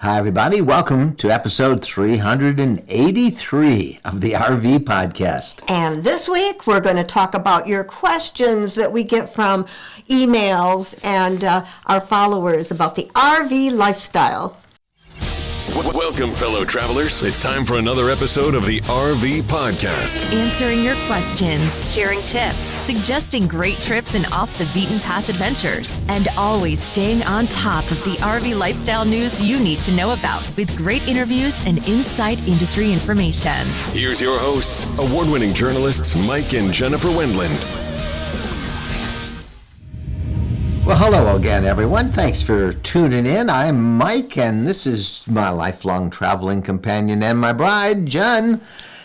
Hi, everybody. Welcome to episode 383 of the RV Podcast. And this week, we're going to talk about your questions that we get from emails and our followers about the RV lifestyle. Welcome, fellow travelers. It's time for another episode of the RV Podcast. Answering your questions, sharing tips, suggesting great trips and off-the-beaten-path adventures, and always staying on top of the RV lifestyle news you need to know about with great interviews and inside industry information. Here's your hosts, award-winning journalists Mike and Jennifer Wendland. Well, hello again, everyone. Thanks for tuning in. I'm Mike, and this is my lifelong traveling companion and my bride, Jen.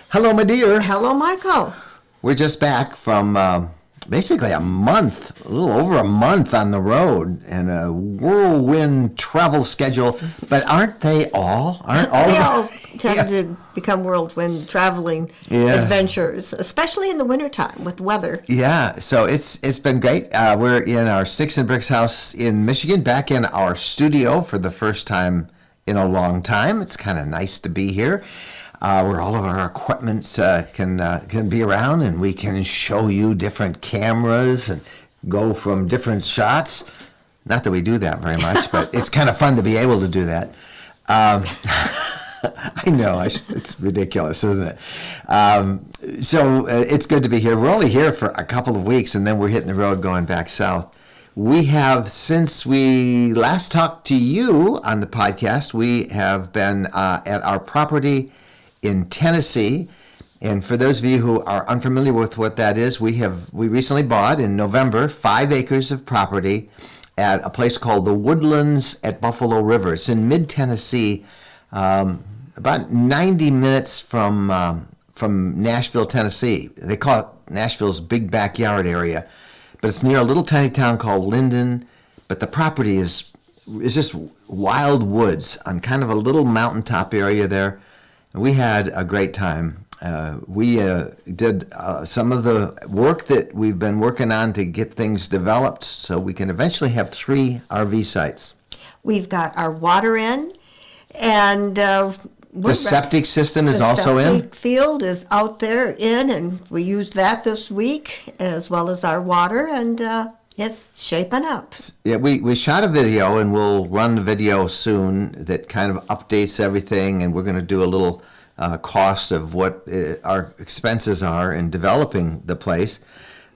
Hello, my dear. Hello, Michael. We're just back from basically a little over a month on the road and a whirlwind travel schedule. But aren't they all? They all tend to become whirlwind traveling adventures, especially in the wintertime with weather. Yeah, so it's been great. We're in our Sticks and Bricks house in Michigan, back in our studio for the first time in a long time. It's kind of nice to be here, where all of our equipment can be around, and we can show you different cameras and go from different shots. Not that we do that very much, but it's kind of fun to be able to do that. I know, it's ridiculous, isn't it? So it's good to be here. We're only here for a couple of weeks, and then we're hitting the road going back south. We have, since we last talked to you on the podcast, we have been at our property in Tennessee. And for those of you who are unfamiliar with what that is, we recently bought in November 5 acres of property at a place called the Woodlands at Buffalo River. It's in mid-Tennessee, about 90 minutes from Nashville, Tennessee. They call it Nashville's big backyard area, but it's near a little tiny town called Linden. But the property is just wild woods on kind of a little mountaintop area there. And we had a great time. We did some of the work that we've been working on to get things developed so we can eventually have 3 RV sites. We've got our water in, and the septic system is also in. The septic field is out there and we used that this week, as well as our water, and it's shaping up. Yeah, we shot a video, and we'll run the video soon that kind of updates everything, and we're going to do a little cost of what our expenses are in developing the place.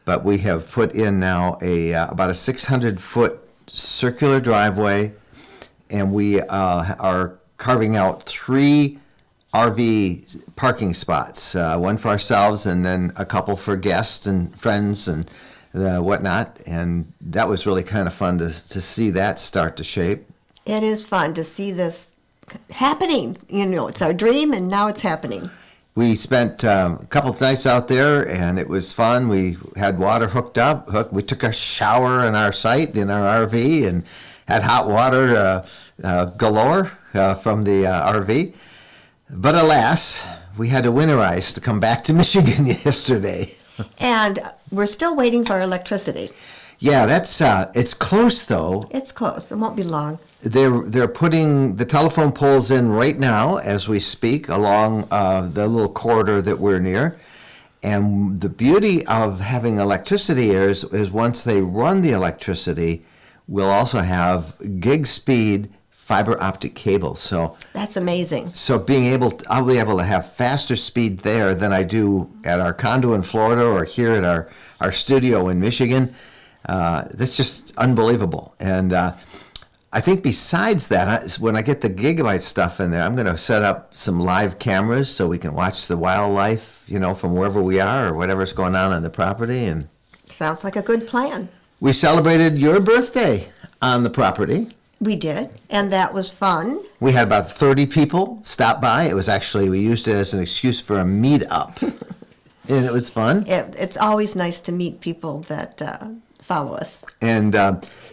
But we have put in now about a 600-foot circular driveway, and we are carving out 3 RV parking spots, one for ourselves and then a couple for guests and friends and whatnot. And that was really kind of fun to see that start to shape. It is fun to see this happening. You know, it's our dream, and now it's happening. We spent a couple of nights out there, and it was fun. We had water hooked up. We took a shower in our site, in our RV, and had hot water galore from the RV. But alas, we had to winterize to come back to Michigan yesterday. And we're still waiting for electricity. Yeah, it's close though. It's close. It won't be long. They're putting the telephone poles in right now as we speak along the little corridor that we're near. And the beauty of having electricity is once they run the electricity, we'll also have gig speed fiber optic cable. So that's amazing. So I'll be able to have faster speed there than I do at our condo in Florida or here at our studio in Michigan. That's just unbelievable. And I think besides that, when I get the gigabyte stuff in there, I'm going to set up some live cameras so we can watch the wildlife, from wherever we are or whatever's going on the property. And sounds like a good plan. We celebrated your birthday on the property. We did, and that was fun. We had about 30 people stop by. It was actually, we used it as an excuse for a meet-up, and it was fun. It's always nice to meet people that follow us. And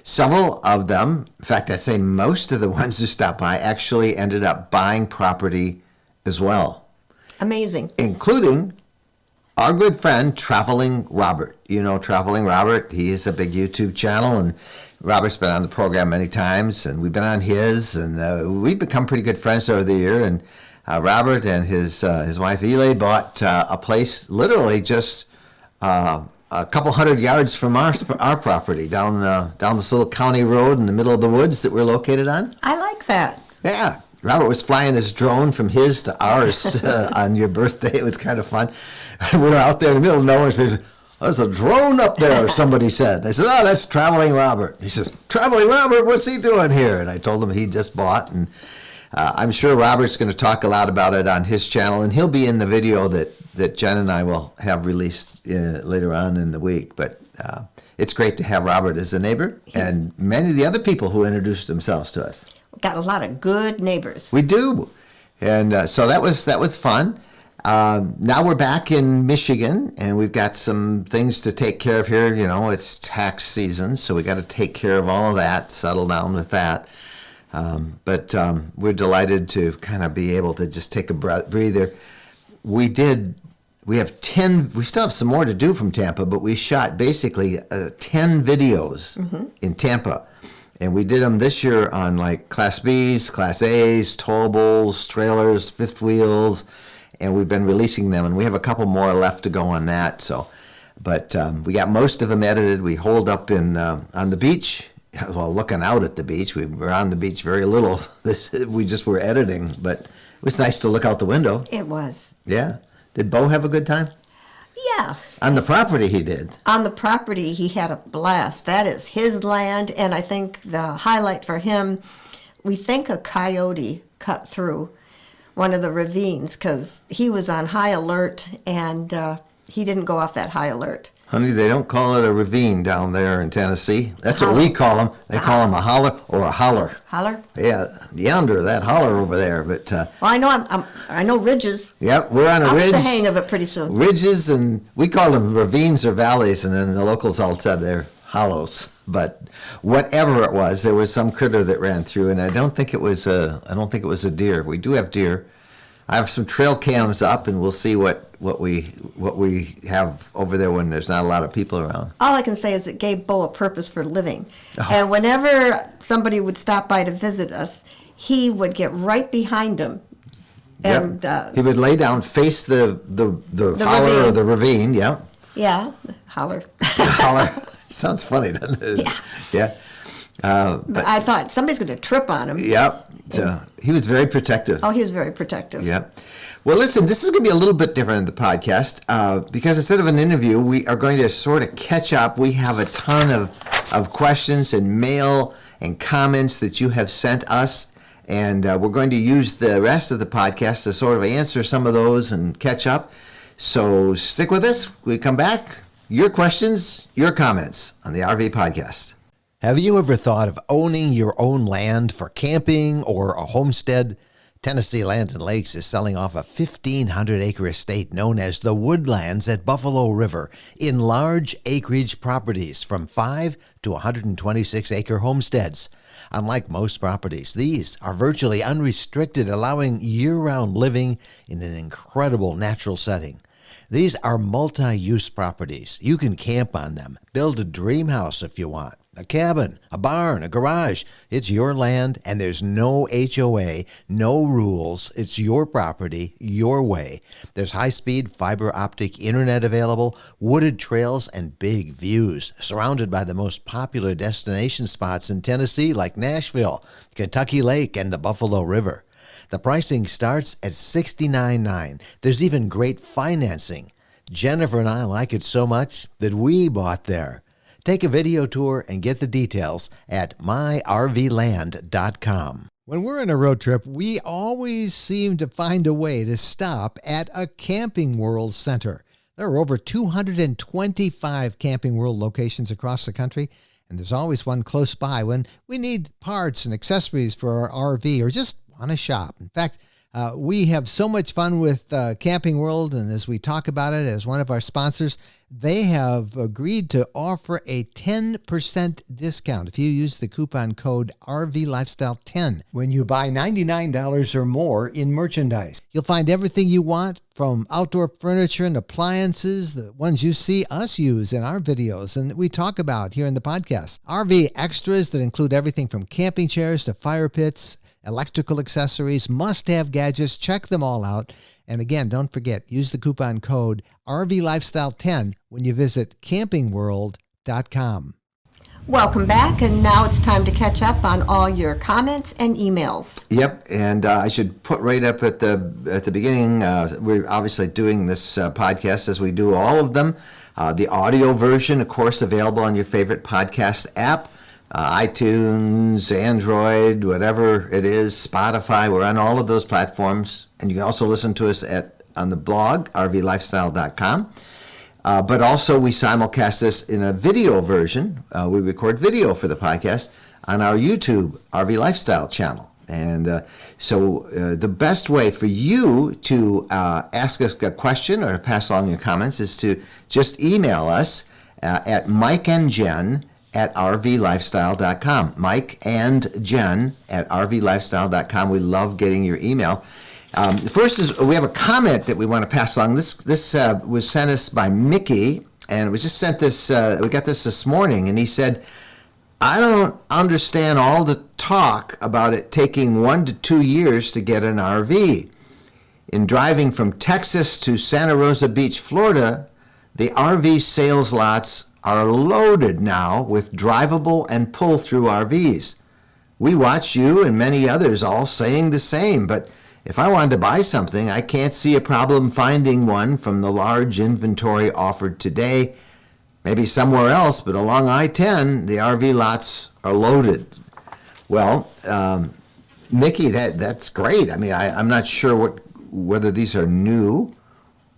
several of them, in fact, I'd say most of the ones who stopped by actually ended up buying property as well. Amazing. Including our good friend, Traveling Robert. You know Traveling Robert, he has a big YouTube channel, and Robert's been on the program many times, and we've been on his, and we've become pretty good friends over the year. And Robert and his wife Ely bought a place literally just a couple hundred yards from our property down this little county road in the middle of the woods that we're located on. I like that. Yeah. Robert was flying his drone from his to ours on your birthday. It was kind of fun. We were out there in the middle of nowhere. There's a drone up there, somebody said. I said, oh, that's Traveling Robert. He says, Traveling Robert, what's he doing here? And I told him he just bought. And I'm sure Robert's going to talk a lot about it on his channel. And he'll be in the video that Jen and I will have released later on in the week. But it's great to have Robert as a neighbor and many of the other people who introduced themselves to us. We've got a lot of good neighbors. We do. And so that was fun. Now we're back in Michigan, and we've got some things to take care of here. You know, it's tax season, so we got to take care of all of that, settle down with that. But we're delighted to kind of be able to just take a breather. We have 10, we still have some more to do from Tampa, but we shot basically 10 videos in Tampa. And we did them this year on like Class Bs, Class As, towables, trailers, fifth wheels, and we've been releasing them, and we have a couple more left to go on that. So, but we got most of them edited. We holed up on the beach, well, looking out at the beach. We were on the beach very little. We just were editing, but it was nice to look out the window. It was. Yeah. Did Bo have a good time? Yeah. On the property he did. On the property, he had a blast. That is his land, and I think the highlight for him, we think a coyote cut through one of the ravines because he was on high alert, and he didn't go off that high alert. Honey, they don't call it a ravine down there in Tennessee. That's what we call them. They call them a holler or a holler. Holler? Yeah, yonder, that holler over there. But well, I know I know ridges. Yep, we're on a I'll ridge. get the hang of it pretty soon. Ridges, and we call them ravines or valleys, and then the locals all said they're hollows. But whatever it was, there was some critter that ran through, and I don't think it was a deer. We do have deer. I have some trail cams up, and we'll see what we have over there when there's not a lot of people around. All I can say is it gave Bo a purpose for living. And whenever somebody would stop by to visit us, he would get right behind them. And he would lay down, face the holler ravine. or the ravine. Yeah. Yeah, holler. Holler. Sounds funny, doesn't it? Yeah. Yeah. But I thought somebody's going to trip on him. Yep. He was very protective. Oh, he was very protective. Yep. Well, listen, this is going to be a little bit different in the podcast because instead of an interview, we are going to sort of catch up. We have a ton of questions and mail and comments that you have sent us, and we're going to use the rest of the podcast to sort of answer some of those and catch up. So stick with us. When we come back, your questions, your comments on the RV Podcast. Have you ever thought of owning your own land for camping or a homestead? Tennessee Land and Lakes is selling off a 1,500-acre estate known as the Woodlands at Buffalo River in large acreage properties from 5 to 126-acre homesteads. Unlike most properties, these are virtually unrestricted, allowing year-round living in an incredible natural setting. These are multi-use properties. You can camp on them, build a dream house if you want, a cabin, a barn, a garage. It's your land, and there's no HOA, no rules. It's your property, your way. There's high-speed fiber optic internet available, wooded trails, and big views, surrounded by the most popular destination spots in Tennessee like Nashville, Kentucky Lake, and the Buffalo River. The pricing starts at $69.9. There's even great financing. Jennifer and I like it so much that we bought there. Take a video tour and get the details at myrvland.com. When we're on a road trip, we always seem to find a way to stop at a Camping World center. There are over 225 Camping World locations across the country, and there's always one close by when we need parts and accessories for our RV or just want to shop. In fact, We have so much fun with Camping World, and as we talk about it as one of our sponsors, they have agreed to offer a 10% discount if you use the coupon code RVLifestyle10 when you buy $99 or more in merchandise. You'll find everything you want, from outdoor furniture and appliances, the ones you see us use in our videos and we talk about here in the podcast. RV extras that include everything from camping chairs to fire pits, electrical accessories, must-have gadgets. Check them all out. And again, don't forget, use the coupon code RVLifestyle10 when you visit campingworld.com. Welcome back, and now it's time to catch up on all your comments and emails. Yep, and I should put right up at the beginning, we're obviously doing this podcast as we do all of them. The audio version, of course, available on your favorite podcast app, iTunes, Android, whatever it is, Spotify. We're on all of those platforms, and you can also listen to us on the blog, rvlifestyle.com. But also we simulcast this in a video version. We record video for the podcast on our YouTube RV Lifestyle channel. And so the best way for you to ask us a question or pass along your comments is to just email us at Mike and Jen at rvlifestyle.com. Mike and Jen at rvlifestyle.com. We love getting your email. First is we have a comment that we want to pass along. This was sent us by Mickey, and it was just sent this. We got this morning, and he said, "I don't understand all the talk about it taking 1 to 2 years to get an RV. In driving from Texas to Santa Rosa Beach, Florida, the RV sales lots are loaded now with drivable and pull-through RVs. We watch you and many others all saying the same, but if I wanted to buy something, I can't see a problem finding one from the large inventory offered today. Maybe somewhere else, but along I-10, the RV lots are loaded." Well, Mickey, that's great. I mean, I'm not sure whether these are new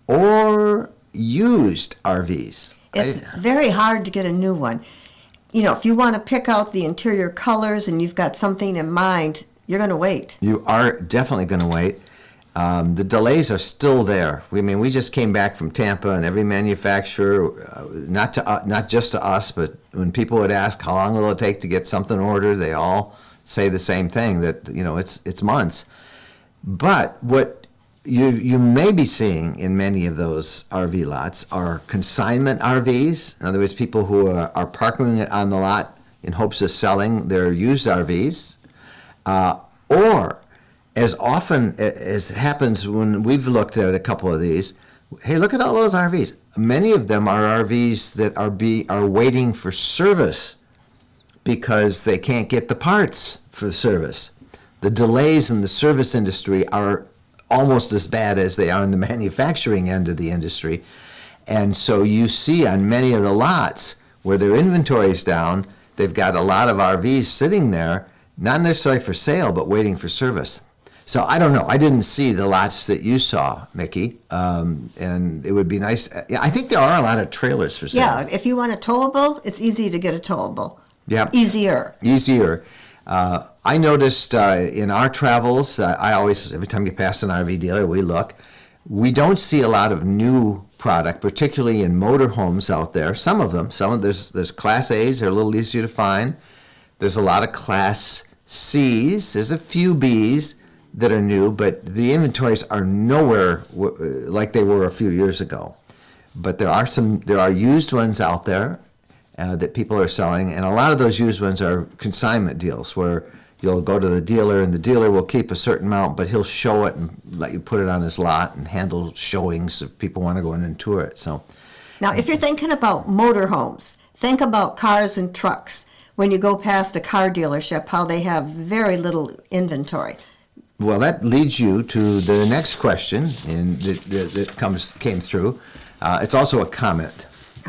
or used RVs. It's very hard to get a new one. You know, if you want to pick out the interior colors and you've got something in mind, you're going to wait. You are definitely going to wait. The delays are still there. We just came back from Tampa, and every manufacturer, not just to us, but when people would ask how long will it take to get something ordered, they all say the same thing, that it's months. But what you may be seeing in many of those RV lots are consignment RVs. In other words, people who are parking it on the lot in hopes of selling their used RVs. Or, as often as happens when we've looked at a couple of these, hey, look at all those RVs. Many of them are RVs that are waiting for service because they can't get the parts for the service. The delays in the service industry are almost as bad as they are in the manufacturing end of the industry. And so you see on many of the lots where their inventory is down, they've got a lot of RVs sitting there, not necessarily for sale, but waiting for service. So I don't know. I didn't see the lots that you saw, Mickey, and it would be nice. I think there are a lot of trailers for sale. Yeah, if you want a towable, it's easy to get a towable. Yeah. Easier. I noticed in our travels, every time you pass an RV dealer, we look. We don't see a lot of new product, particularly in motorhomes out there. Some of them, there's Class A's, they're a little easier to find. There's a lot of Class C's. There's a few B's that are new, but the inventories are nowhere like they were a few years ago. But there are used ones out there that people are selling, and a lot of those used ones are consignment deals where you'll go to the dealer and the dealer will keep a certain amount, but he'll show it and let you put it on his lot and handle showings if people want to go in and tour it. So, now, if you're thinking about motorhomes, think about cars and trucks. When you go past a car dealership, how they have very little inventory. Well, that leads you to the next question that came through. It's also a comment.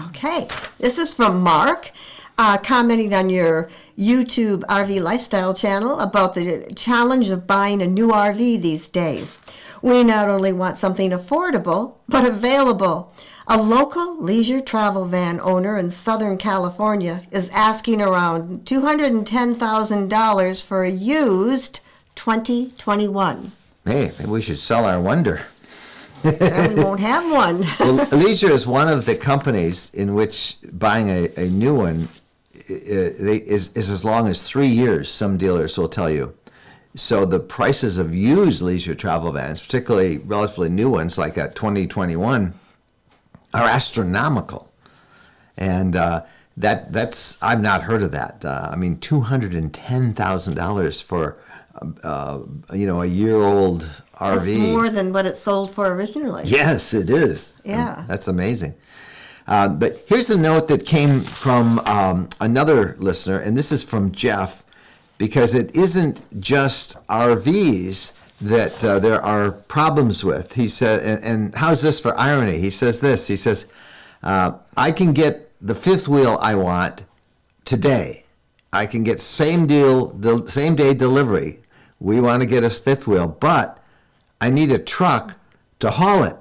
Okay, this is from Mark, commenting on your YouTube RV Lifestyle channel about the challenge of buying a new RV these days. We not only want something affordable, but available. A local leisure travel van owner in Southern California is asking around $210,000 for a used 2021. Hey, maybe we should sell our Wonder. And we won't have one. Well, Leisure is one of the companies in which buying a new one is as long as 3 years, some dealers will tell you. So the prices of used leisure travel vans, particularly relatively new ones like a 2021, are astronomical. And that's I've not heard of that. I mean, $210,000 for a year-old RV. That's more than what it sold for originally. Yes, it is. Yeah. That's amazing. But here's the note that came from another listener, and this is from Jeff, because it isn't just RVs that there are problems with. He said, and how's this for irony? He says this. He says, I can get the fifth wheel I want today. I can get same day delivery. We want to get a fifth wheel, but I need a truck to haul it.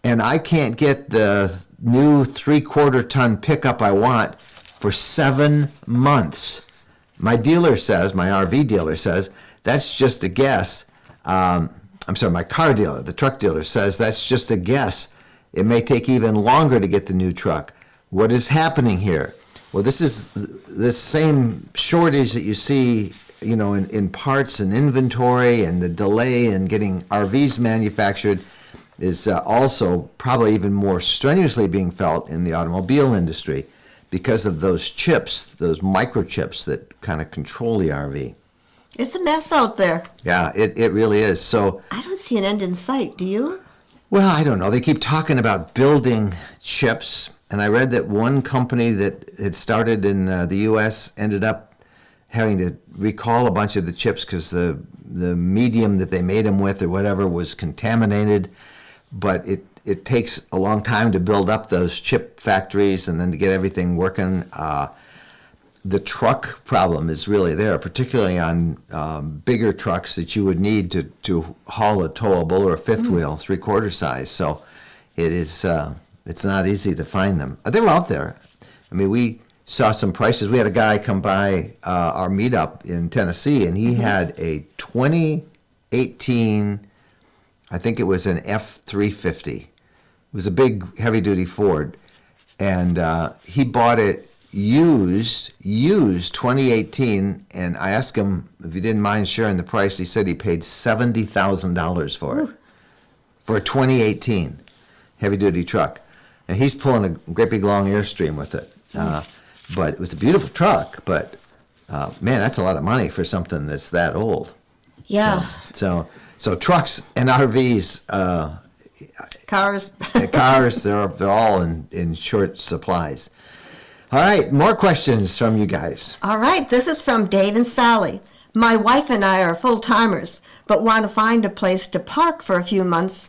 And I can't get the new 3/4 ton pickup I want for 7 months. My RV dealer says, that's just a guess. My car dealer, the truck dealer says, that's just a guess. It may take even longer to get the new truck. What is happening here? Well, this is the same shortage that you see, in parts and inventory, and the delay in getting RVs manufactured is also probably even more strenuously being felt in the automobile industry because of those chips, those microchips that kind of control the RV. It's a mess out there. Yeah, it really is. So I don't see an end in sight, do you? Well, I don't know. They keep talking about building chips, and I read that one company that had started in the U.S. ended up having to recall a bunch of the chips because the medium that they made them with or whatever was contaminated. But it takes a long time to build up those chip factories and then to get everything working. The truck problem is really there, particularly on bigger trucks that you would need to haul a towable or a fifth wheel, 3/4 size. So it is it's not easy to find them. They're out there. I mean, we saw some prices. We had a guy come by our meetup in Tennessee, and he had a 2018, I think it was an F350. It was a big heavy-duty Ford, and he bought it used 2018, and I asked him if he didn't mind sharing the price. He said he paid $70,000 for it, for a 2018 heavy-duty truck, and he's pulling a great big long Airstream with it. But it was a beautiful truck, but man, that's a lot of money for something that's that old. Yeah. So trucks and RVs, Cars. cars, they're all in short supplies. All right, more questions from you guys. All right, this is from Dave and Sally. My wife and I are full-timers, but want to find a place to park for a few months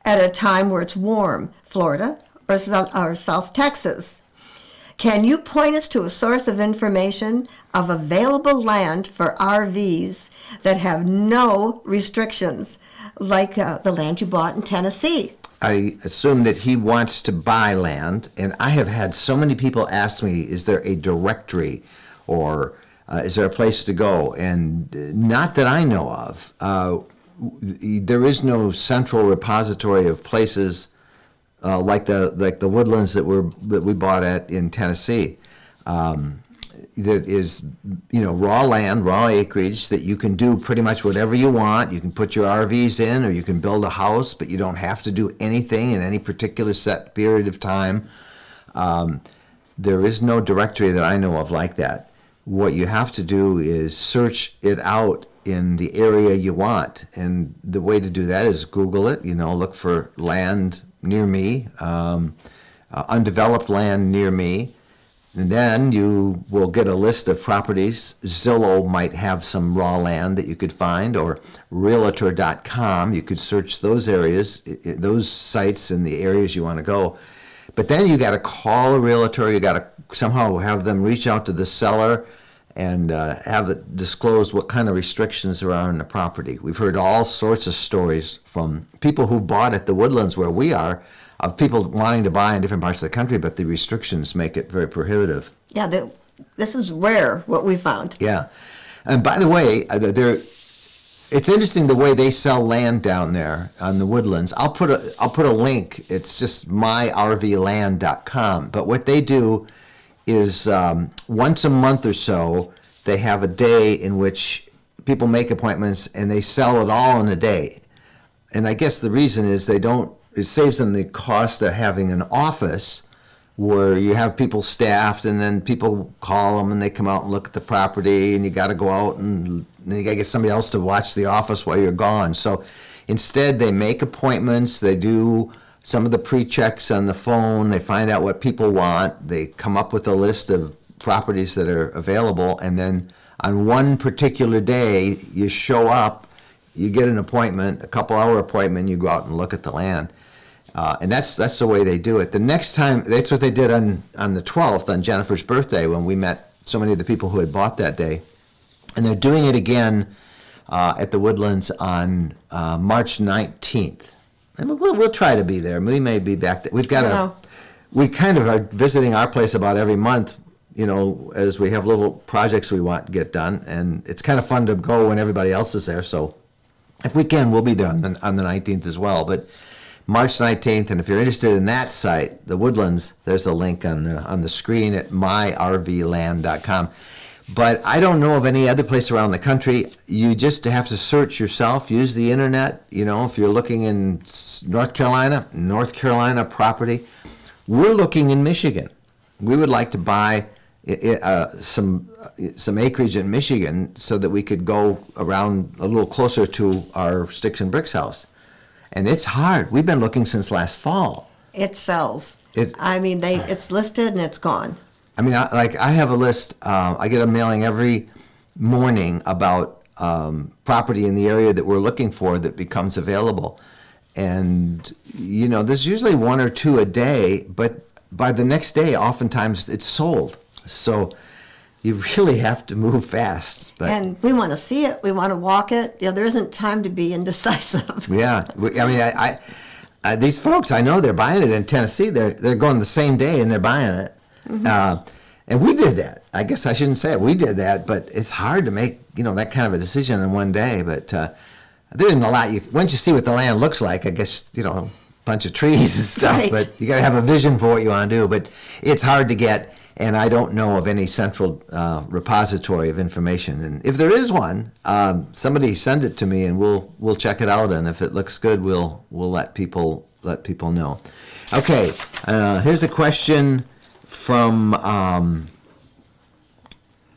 at a time where it's warm, Florida or South Texas. Can you point us to a source of information of available land for RVs that have no restrictions, like the land you bought in Tennessee? I assume that he wants to buy land, and I have had so many people ask me, is there a directory or is there a place to go? And not that I know of. There is no central repository of places like the woodlands that we bought at in Tennessee. That is, raw land, raw acreage that you can do pretty much whatever you want. You can put your RVs in, or you can build a house, but you don't have to do anything in any particular set period of time. There is no directory that I know of like that. What you have to do is search it out in the area you want, and the way to do that is Google it. Look for land near me, undeveloped land near me. And then you will get a list of properties. Zillow might have some raw land that you could find, or Realtor.com. You could search those areas, those sites in the areas you want to go. But then you got to call a realtor. You got to somehow have them reach out to the seller and have it disclose what kind of restrictions are on the property. We've heard all sorts of stories from people who bought at the woodlands where we are, of people wanting to buy in different parts of the country, but the restrictions make it very prohibitive. Yeah, this is rare, what we found. Yeah. And by the way, It's interesting the way they sell land down there on the Woodlands. I'll put a link. It's just myrvland.com. But what they do is once a month or so, they have a day in which people make appointments and they sell it all in a day. And I guess the reason is it saves them the cost of having an office where you have people staffed and then people call them and they come out and look at the property and you got to go out and you got to get somebody else to watch the office while you're gone. So instead they make appointments, they do some of the pre-checks on the phone, they find out what people want, they come up with a list of properties that are available, and then on one particular day you show up, you get an appointment, a couple-hour appointment, you go out and look at the land. And that's the way they do it. The next time, that's what they did on the 12th, on Jennifer's birthday, when we met so many of the people who had bought that day. And they're doing it again at the Woodlands on March 19th. And we'll try to be there. We may be back there. We kind of are visiting our place about every month, as we have little projects we want to get done. And it's kind of fun to go when everybody else is there. So if we can, we'll be there on the 19th as well. But March 19th, and if you're interested in that site, the Woodlands, there's a link on the screen at myrvland.com. But I don't know of any other place around the country. You just have to search yourself, use the internet. If you're looking in North Carolina property. We're looking in Michigan. We would like to buy some acreage in Michigan so that we could go around a little closer to our Sticks and Bricks house. And it's hard. We've been looking since last fall. It sells. It's listed and it's gone. I have a list. I get a mailing every morning about property in the area that we're looking for that becomes available. And, there's usually one or two a day, but by the next day, oftentimes it's sold. So you really have to move fast. And we want to see it. We want to walk it. There isn't time to be indecisive. Yeah. I these folks, I know they're buying it in Tennessee. They're going the same day and they're buying it. Mm-hmm. And we did that. I guess I shouldn't say it. We did that, but it's hard to make, that kind of a decision in one day. But there isn't a lot. Once you see what the land looks like, I guess, a bunch of trees and stuff. Right. But you got to have a vision for what you want to do. But it's hard to get. And I don't know of any central repository of information. And if there is one, somebody send it to me, and we'll check it out. And if it looks good, we'll let people know. Okay, here's a question from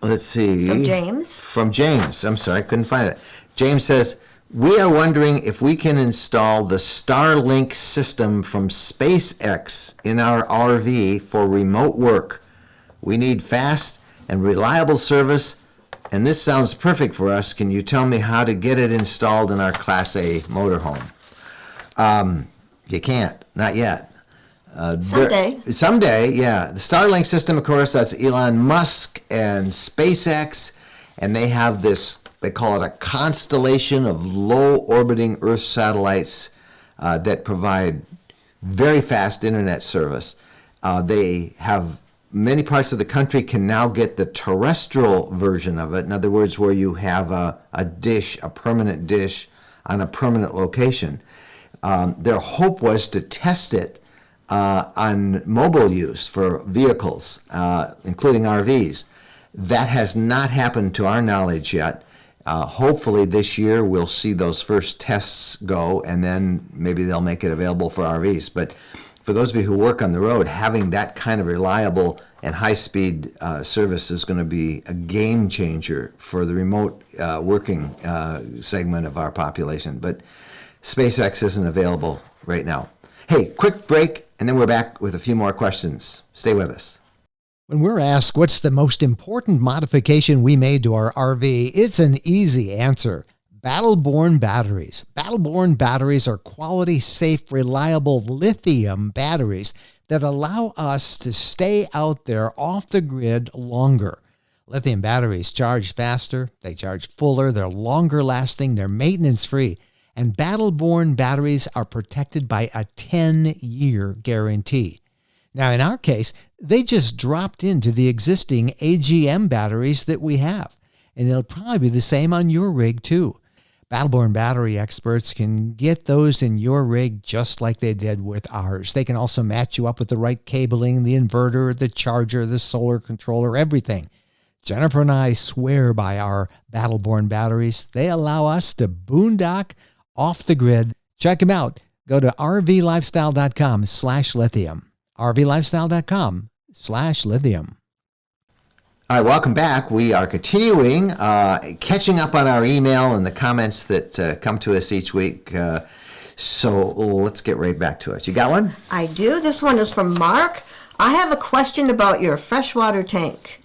let's see. From James. From James. I'm sorry, I couldn't find it. James says, we are wondering if we can install the Starlink system from SpaceX in our RV for remote work. We need fast and reliable service, and this sounds perfect for us. Can you tell me how to get it installed in our Class A motorhome? You can't, not yet. Someday, yeah. The Starlink system, of course, that's Elon Musk and SpaceX, and they have this, they call it a constellation of low-orbiting Earth satellites that provide very fast internet service. They have many parts of the country can now get the terrestrial version of it. In other words, where you have a permanent dish on a permanent location. Their hope was to test it on mobile use for vehicles, including RVs. That has not happened to our knowledge yet. Hopefully this year we'll see those first tests go, and then maybe they'll make it available for RVs. But for those of you who work on the road, having that kind of reliable and high-speed service is going to be a game changer for the remote working segment of our population. But SpaceX isn't available right now. Hey, quick break, and then we're back with a few more questions. Stay with us. When we're asked what's the most important modification we made to our RV, it's an easy answer. Battle-Born batteries. Battle-Born batteries are quality, safe, reliable lithium batteries that allow us to stay out there off the grid longer. Lithium batteries charge faster, they charge fuller, they're longer lasting, they're maintenance free, and Battle-Born batteries are protected by a 10-year guarantee. Now, in our case, they just dropped into the existing AGM batteries that we have, and they'll probably be the same on your rig too. Battleborn battery experts can get those in your rig just like they did with ours. They can also match you up with the right cabling, the inverter, the charger, the solar controller, everything. Jennifer and I swear by our Battleborn batteries. They allow us to boondock off the grid. Check them out. Go to rvlifestyle.com/lithium. rvlifestyle.com/lithium. All right, welcome back. We are continuing catching up on our email and the comments that come to us each week. So let's get right back to it. You got one? I do. This one is from Mark. I have a question about your freshwater tank.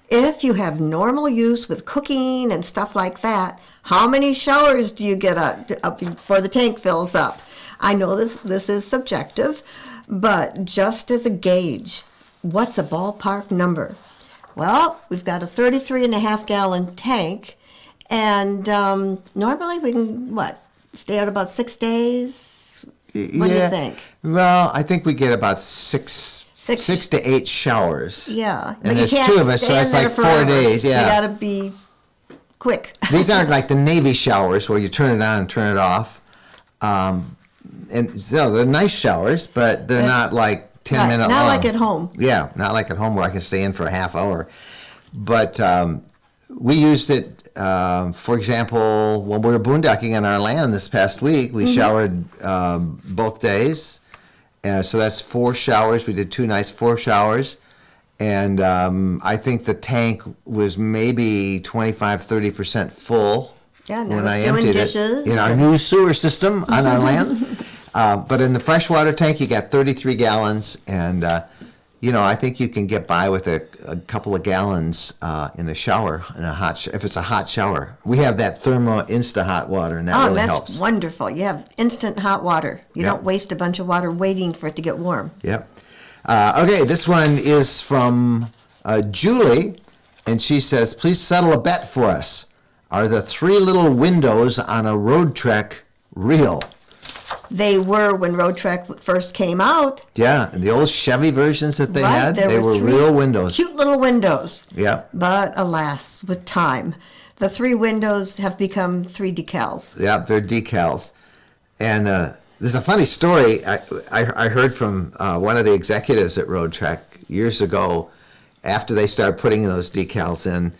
If you have normal use with cooking and stuff like that, how many showers do you get up before the tank fills up? I know this is subjective, but just as a gauge, what's a ballpark number? Well, we've got a 33.5-gallon tank, and normally we can, stay out about 6 days? What do you think? Well, I think we get about six to 8 showers. Yeah. And there's 2 of us, so that's like 4 days. Yeah. You got to be quick. These aren't like the Navy showers where you turn it on and turn it off. And so they're nice showers, but they're not like 10-minute long. Not like at home. Yeah, not like at home where I can stay in for a half hour. But we used it, for example, when we were boondocking on our land this past week, we showered both days. So that's 4 showers. We did 2 nights, 4 showers. And I think the tank was maybe 25-30% full. Yeah, now when I it's doing emptied dishes. it in our new sewer system on our land. But in the freshwater tank, you got 33 gallons, and I think you can get by with a couple of gallons in a shower, in a if it's a hot shower. We have that Thermo Insta hot water, and that really helps. That's wonderful. You have instant hot water. You don't waste a bunch of water waiting for it to get warm. Yep. Okay, this one is from Julie, and she says, please settle a bet for us. Are the 3 little windows on a Road Trek real? They were when Road Trek first came out. Yeah, and the old Chevy versions that they had, they were 3 real windows. Cute little windows. Yeah. But alas, with time, the 3 windows have become 3 decals. Yeah, they're decals. And there's a funny story I heard from one of the executives at Road Trek years ago after they started putting those decals in.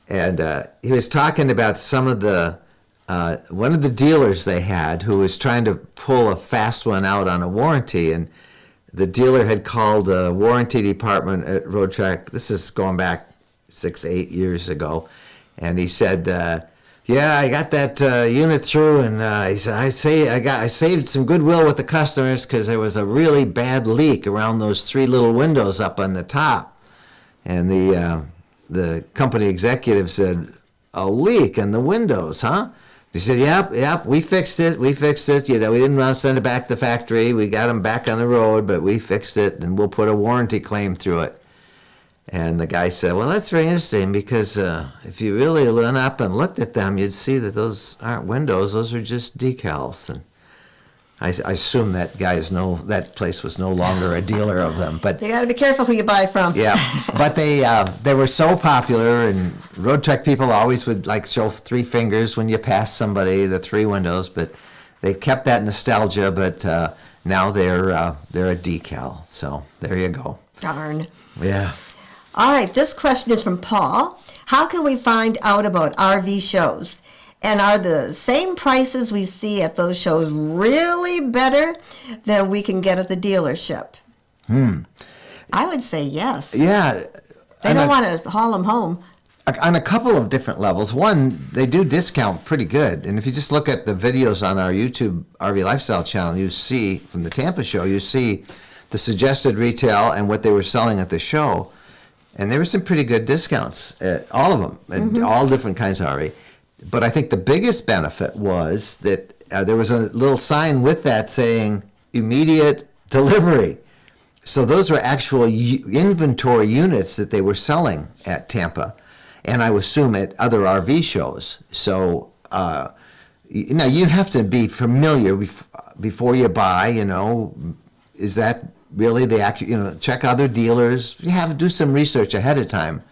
And he was talking about some of the one of the dealers they had who was trying to pull a fast one out on a warranty, and the dealer had called the warranty department at Road Trek. This is going back 6-8 years ago, and he said, "Yeah, I got that unit through," and he said, "I saved some goodwill with the customers because there was a really bad leak around those 3 little windows up on the top," and the company executive said, "A leak in the windows, huh?" He said, yep, we fixed it. We didn't want to send it back to the factory. We got them back on the road, but we fixed it, and we'll put a warranty claim through it. And the guy said, well, that's very interesting, because if you really went up and looked at them, you'd see that those aren't windows. Those are just decals. And I assume that that place was no longer a dealer of them. But you got to be careful who you buy from. Yeah, but they were so popular, and Road Trek people always would show 3 fingers when you pass somebody, the 3 windows. But they kept that nostalgia. But now they're a decal. So there you go. Darn. Yeah. All right, this question is from Paul. How can we find out about RV shows? And are the same prices we see at those shows really better than we can get at the dealership? I would say yes. Yeah. They don't want to haul them home. On a couple of different levels. One, they do discount pretty good. And if you just look at the videos on our YouTube RV Lifestyle channel, you see, from the Tampa show, you see the suggested retail and what they were selling at the show. And there were some pretty good discounts at all of them, at all different kinds of RV. But I think the biggest benefit was that there was a little sign with that saying immediate delivery. So those were actual inventory units that they were selling at Tampa, and I assume at other RV shows. So now you have to be familiar before you buy. Is that really the accurate? Check other dealers. You have to do some research ahead of time.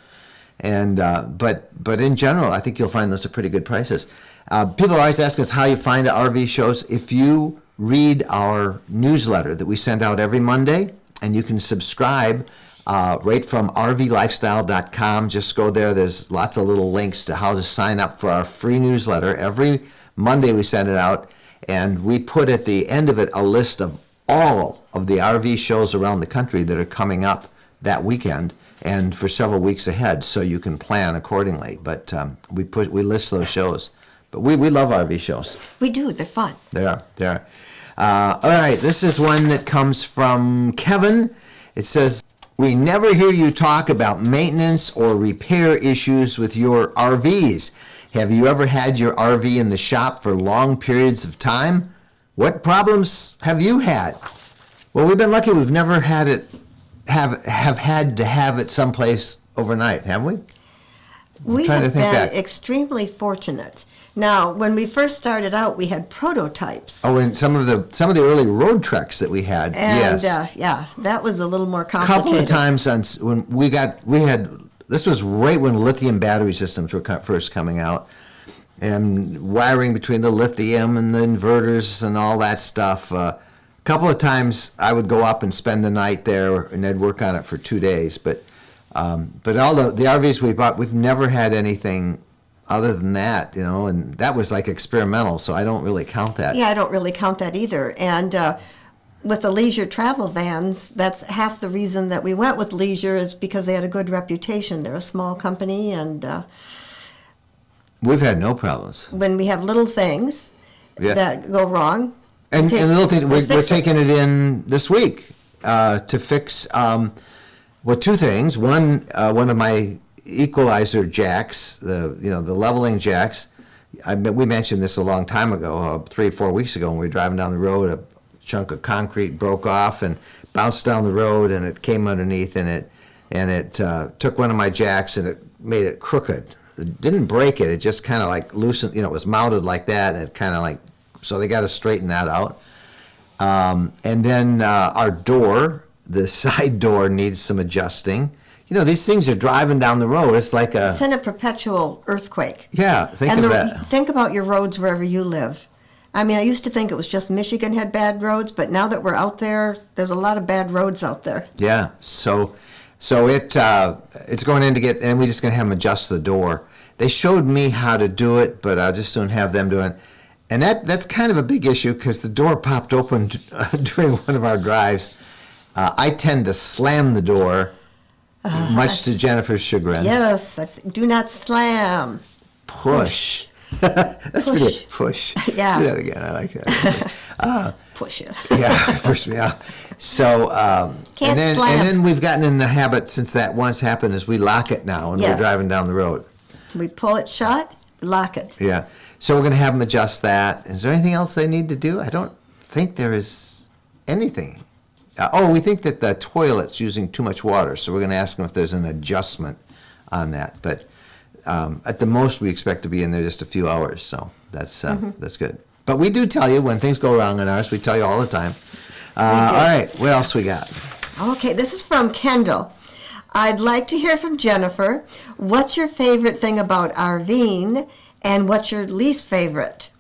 And but in general, I think you'll find those are pretty good prices. People always ask us how you find the RV shows. If you read our newsletter that we send out every Monday, and you can subscribe right from rvlifestyle.com. Just go there. There's lots of little links to how to sign up for our free newsletter. Every Monday we send it out, and we put at the end of it a list of all of the RV shows around the country that are coming up that weekend and for several weeks ahead, so you can plan accordingly. But we list those shows. But we love RV shows. We do. They're fun. They are. All right, this is one that comes from Kevin. It says, we never hear you talk about maintenance or repair issues with your RVs. Have you ever had your RV in the shop for long periods of time? What problems have you had? Well, we've been lucky. We've never had it have had to have it someplace overnight, have we? We trying to have think been back. extremely fortunate. Now, when we first started out, we had prototypes. Oh, and some of the early road treks that we had. And yes. yeah, that was a little more A complicated. couple of times when we had this was right when lithium battery systems were first coming out, and wiring between the lithium and the inverters and all that stuff. A couple of times I would go up and spend the night there, and I'd work on it for 2 days. But all the RVs we bought, we've never had anything other than that, and that was like experimental, so I don't really count that. Yeah, I don't really count that either. And with the leisure travel vans, that's half the reason that we went with leisure is because they had a good reputation. They're a small company, and We've had no problems. when we have little things that go wrong, And little things, we're fix it. taking it in this week to fix, two things. One of my equalizer jacks, the leveling jacks. We mentioned this a long time ago, 3 or 4 weeks ago, when we were driving down the road. A chunk of concrete broke off and bounced down the road, and it came underneath, and it took one of my jacks and it made it crooked. It didn't break it; it just kind of like loosened. It was mounted like that, and it kind of like. So they got to straighten that out. And then our door, the side door, needs some adjusting. These things are driving down the road. It's like it's in a perpetual earthquake. Yeah, think of that. Think about your roads wherever you live. I mean, I used to think it was just Michigan had bad roads, but now that we're out there, there's a lot of bad roads out there. Yeah, so it's going in to get, and we're just going to have them adjust the door. They showed me how to do it, but I just don't have them doing it. And that's kind of a big issue because the door popped open during one of our drives. I tend to slam the door, much to Jennifer's chagrin. Yes, do not slam. Push. That's pretty good. Push. Yeah. Do that again. I like that. Push it. Yeah, push me out. So, Can't and slam. then we've gotten in the habit since that once happened is we lock it now when we're Yes. driving down the road. We pull it shut, lock it. Yeah. So we're going to have them adjust that. Is there anything else they need to do? I don't think there is anything. We think that the toilet's using too much water, so we're going to ask them if there's an adjustment on that. But at the most, we expect to be in there just a few hours, so that's good. But we do tell you when things go wrong in ours. We tell you all the time. All right, what else we got? Okay, this is from Kendall. I'd like to hear from Jennifer. What's your favorite thing about RVing, and what's your least favorite?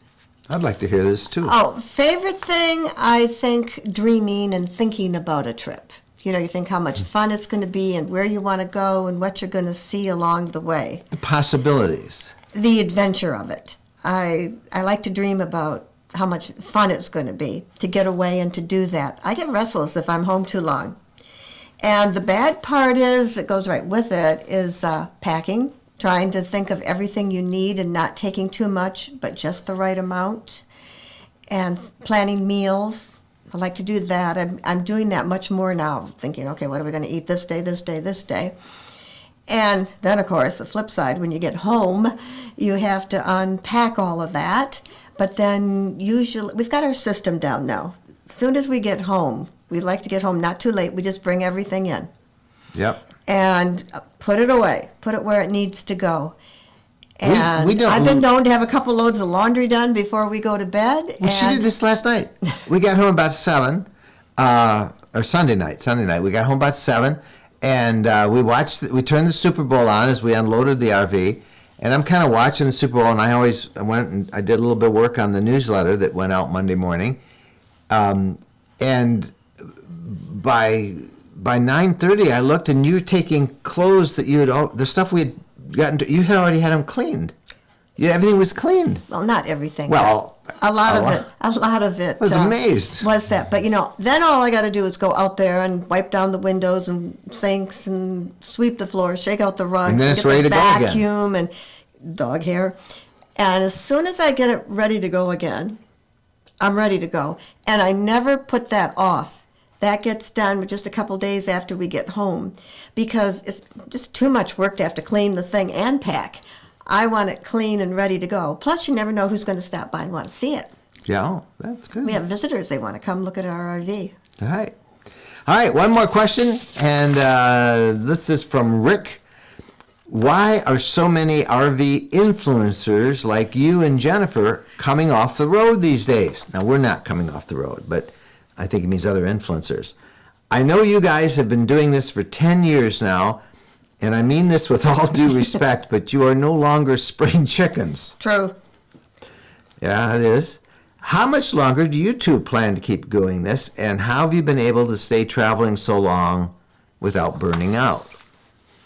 I'd like to hear this too. Oh, favorite thing, I think dreaming and thinking about a trip. You think how much fun it's going to be and where you want to go and what you're going to see along the way. The possibilities. The adventure of it. I like to dream about how much fun it's going to be to get away and to do that. I get restless if I'm home too long. And the bad part is, it goes right with it, is packing, trying to think of everything you need and not taking too much, but just the right amount, and planning meals. I like to do that. I'm doing that much more now, thinking, okay, what are we going to eat this day, this day, this day? And then, of course, the flip side, when you get home, you have to unpack all of that. But then usually, we've got our system down now. As soon as we get home, we like to get home not too late. We just bring everything in. Yep. And put it away. Put it where it needs to go. And we don't- I've been known to have a couple loads of laundry done before we go to bed. Well, she and did this last night. We got home about 7, or Sunday night. We got home about 7, and we turned the Super Bowl on as we unloaded the RV, And I'm kind of watching the Super Bowl, and I went and I did a little bit of work on the newsletter that went out Monday morning. And by 9:30, I looked, and you were taking clothes that the stuff we had gotten to, you had already had them cleaned. Yeah, everything was cleaned. Well, not everything. Well, a lot of it. I was amazed. Was that? But then all I got to do is go out there and wipe down the windows and sinks and sweep the floor, shake out the rugs, and then it's get ready the to go again. vacuum and dog hair. And as soon as I get it ready to go again, I'm ready to go. And I never put that off. That gets done just a couple days after we get home, because it's just too much work to have to clean the thing and pack. I want it clean and ready to go. Plus, you never know who's going to stop by and want to see it. Yeah, that's good. We have visitors. They want to come look at our RV. All right, one more question, and this is from Rick. Why are so many RV influencers like you and Jennifer coming off the road these days? Now, we're not coming off the road, but I think it means other influencers. I know you guys have been doing this for 10 years now, and I mean this with all due respect, but you are no longer spring chickens. True. Yeah, it is. How much longer do you two plan to keep doing this, and how have you been able to stay traveling so long without burning out?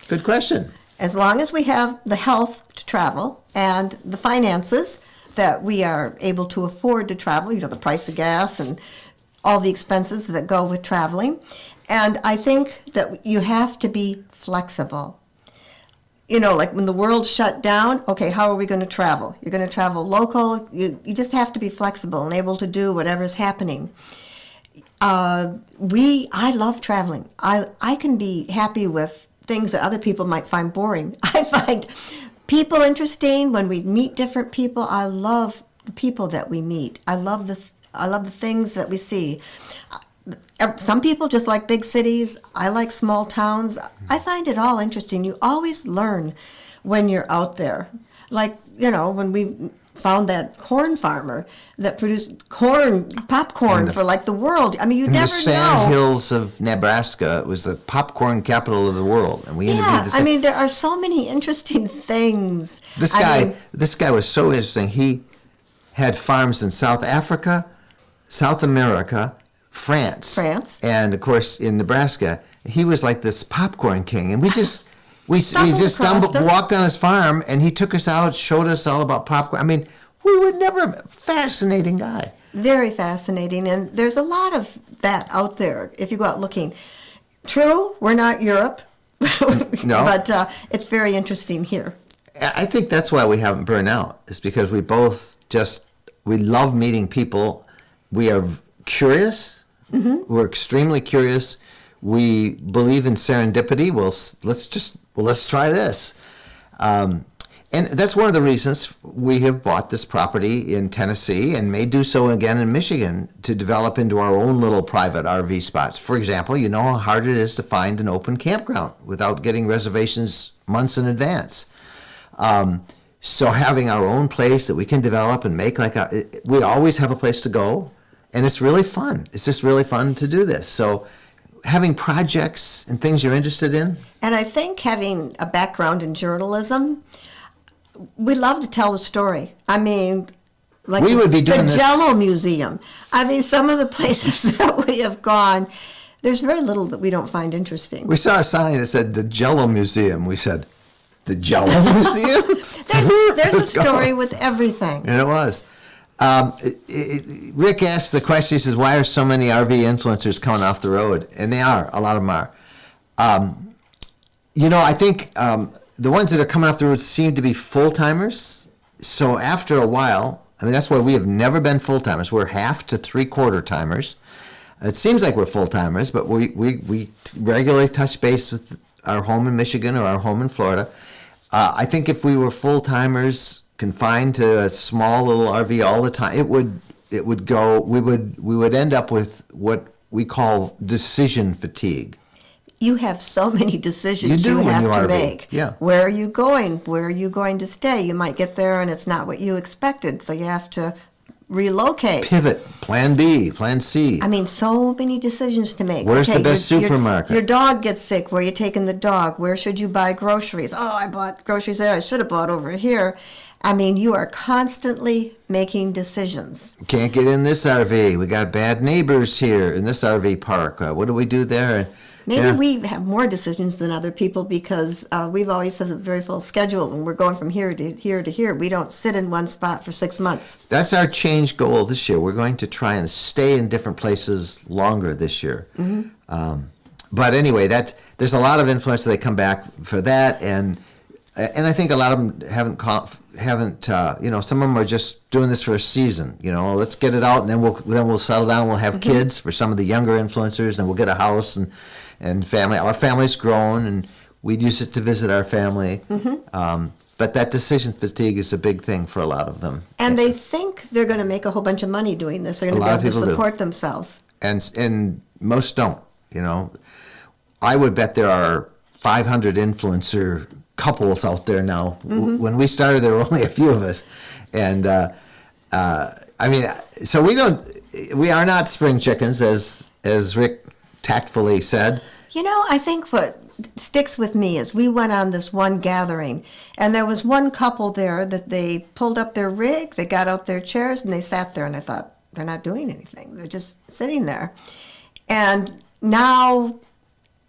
Good question. As long as we have the health to travel and the finances that we are able to afford to travel, the price of gas and all the expenses that go with traveling. And I think that you have to be flexible. Like when the world shut down, okay, how are we going to travel? You're going to travel local. You just have to be flexible and able to do whatever's happening. I love traveling. I can be happy with things that other people might find boring. I find people interesting when we meet different people. I love the people that we meet. I love the things that we see. Some people just like big cities. I like small towns. I find it all interesting. You always learn when you're out there. Like, when we found that corn farmer that produced popcorn for like the world. I mean, you never know. In the sand hills of Nebraska, it was the popcorn capital of the world, and we interviewed this guy. I mean, there are so many interesting things. This guy was so interesting. He had farms in South Africa, South America, France, and of course in Nebraska. He was like this popcorn king, and we just walked on his farm, and he took us out, showed us all about popcorn. I mean, we would never. Fascinating guy. Very fascinating, and there's a lot of that out there if you go out looking. True, we're not Europe, no, but it's very interesting here. I think that's why we haven't burned out. Is because we both we love meeting people. We are curious. Mm-hmm. We're extremely curious. We believe in serendipity. Well, let's try this. And that's one of the reasons we have bought this property in Tennessee and may do so again in Michigan to develop into our own little private RV spots. For example, you know how hard it is to find an open campground without getting reservations months in advance. So having our own place that we can develop and make we always have a place to go, and it's really fun. It's just really fun to do this. So having projects and things you're interested in. And I think having a background in journalism, we love to tell the story. I mean, like we would be doing the Jell-O Museum. I mean, some of the places that we have gone, there's very little that we don't find interesting. We saw a sign that said the Jell-O Museum. We said, the Jell-O Museum? There's a story with everything. And it was. Rick asked the question, he says, why are so many RV influencers coming off the road? And they are, a lot of them are. I think the ones that are coming off the road seem to be full-timers. So after a while, I mean, that's why we have never been full-timers. We're half to three-quarter timers. It seems like we're full-timers, but we regularly touch base with our home in Michigan or our home in Florida. I think if we were full-timers confined to a small little RV all the time, we would end up with what we call decision fatigue. You have so many decisions you have to make. Yeah. Where are you going? Where are you going to stay? You might get there and it's not what you expected, so you have to relocate. Pivot, plan B, plan C. I mean, so many decisions to make. Where's the best supermarket? Your dog gets sick. Where are you taking the dog? Where should you buy groceries? Oh, I bought groceries there. I should have bought over here. I mean, you are constantly making decisions. Can't get in this RV. We got bad neighbors here in this RV park. What do we do there? Maybe we have more decisions than other people because we've always had a very full schedule and we're going from here to here to here. We don't sit in one spot for 6 months. That's our change goal this year. We're going to try and stay in different places longer this year. Mm-hmm. But anyway, there's a lot of influence. They come back for that, and I think a lot of them haven't some of them are just doing this for a season. Let's get it out, and then we'll settle down. We'll have kids for some of the younger influencers, and we'll get a house and family. Our family's grown, and we'd use it to visit our family. Mm-hmm. But that decision fatigue is a big thing for a lot of them. And they think they're going to make a whole bunch of money doing this. They're going to be able to support themselves. And most don't. I would bet there are 500 influencer couples out there now. Mm-hmm. When we started, there were only a few of us, and so we are not spring chickens, as Rick tactfully said. I think what sticks with me is we went on this one gathering, and there was one couple there that they pulled up their rig, they got out their chairs, and they sat there, and I thought, they're not doing anything. They're just sitting there. And now,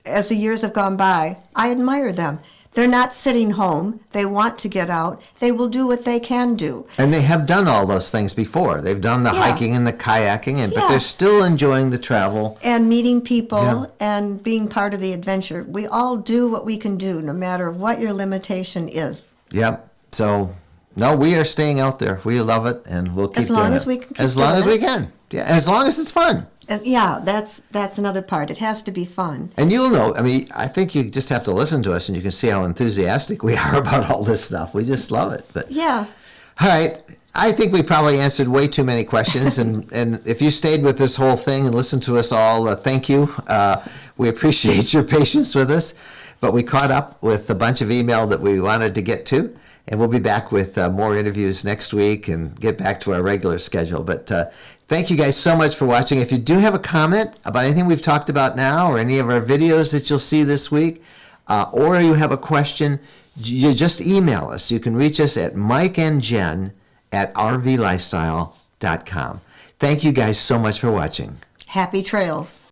as the years have gone by, I admire them. They're not sitting home. They want to get out. They will do what they can do. And they have done all those things before. They've done the hiking and the kayaking, but they're still enjoying the travel. And meeting people and being part of the adventure. We all do what we can do, no matter what your limitation is. Yep. So, no, we are staying out there. We love it, and we'll keep doing it. As long as we can keep As long as we can. Yeah, as long as it's fun. That's another part. It has to be fun. And you'll know, I think you just have to listen to us and you can see how enthusiastic we are about all this stuff. We just love it. But yeah. All right. I think we probably answered way too many questions. and if you stayed with this whole thing and listened to us all, thank you. We appreciate your patience with us. But we caught up with a bunch of email that we wanted to get to. And we'll be back with more interviews next week and get back to our regular schedule. But thank you guys so much for watching. If you do have a comment about anything we've talked about now or any of our videos that you'll see this week, or you have a question, you just email us. You can reach us at mikeandjen@rvlifestyle.com. Thank you guys so much for watching. Happy trails.